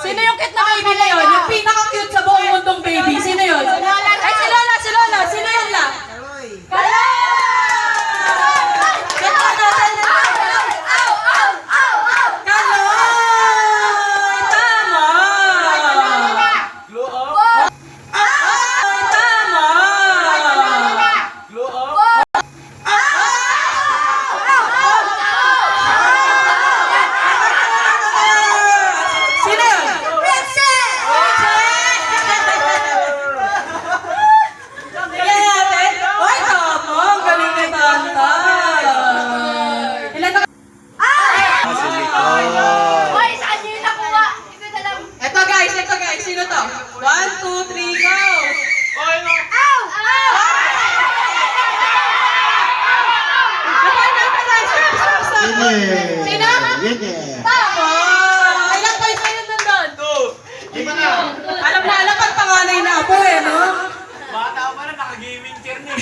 Sino yung cute na baby na yun? Yung pinaka-cute sa buong mundong baby. Sino yun? Ay, si Lola, si Lola. Sino yun lang? Kaloy! Sino to? 1, 2, 3, go! Ow! Sino? Tama! Ilang boys kayo nandun? 2. Iba na. Alam na alam pag panganay na ako eh, no? Bata pa na, naka-gaming chair niya.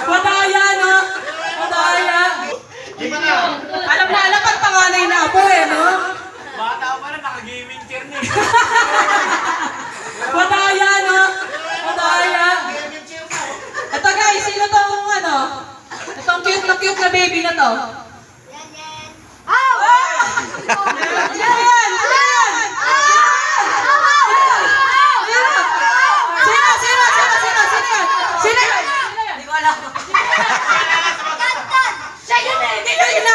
Madaya, no? Madaya. Iba na. Alam na alam pag panganay na ako eh, no? Bata pa na, naka-gaming chair niya. Madaya, no? Madaya. Ito guys, sino tong ano? Itong cute na baby na to? Sino yan? Sino yan? Sino yan? Hindi ko alam. Siya yun eh! Hindi ko yun na!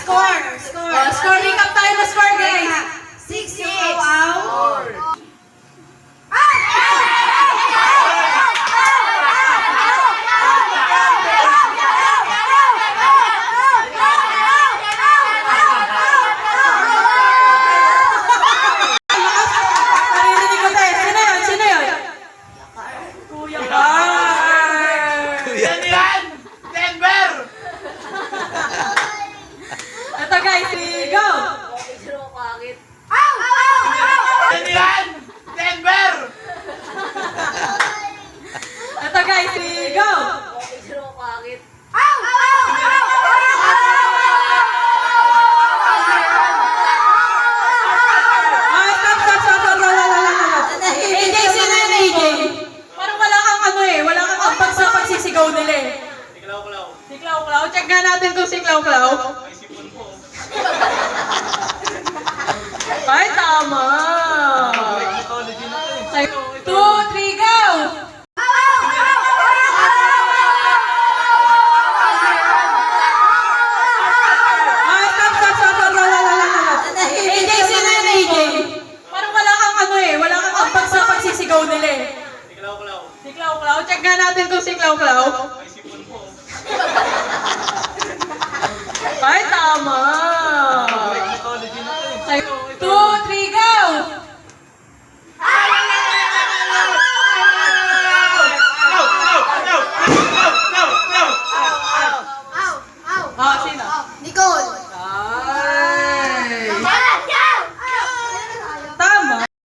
Score. Score recap tayo na score, guys. 6-6. Narinig ko tayo. Sino yun? Sino yun? Kuya Carl! Yan yan! Denver! Ito guys, go! Yan yan! Denver! Ito guys, go! Stop. AJ, sino yun, AJ? Parang wala kang ano eh, wala kang ambag sa pagsisigaw nila eh. Tiklaw-klaw. Si Klaw Klaw, check nga natin kung si Klaw Klaw. May sipon po. Ay, tama! Mythology na to eh. 2, 3, go! Stop. AJ, sino yun, AJ? Parang wala kang ano eh, wala kang ambag sa pagsisigaw nila eh. Tiklaw-klaw. Si Klaw Klaw, check nga natin kung si Klaw Klaw. May sipon po. Ay, tama! Mythology na to eh. 2, 3,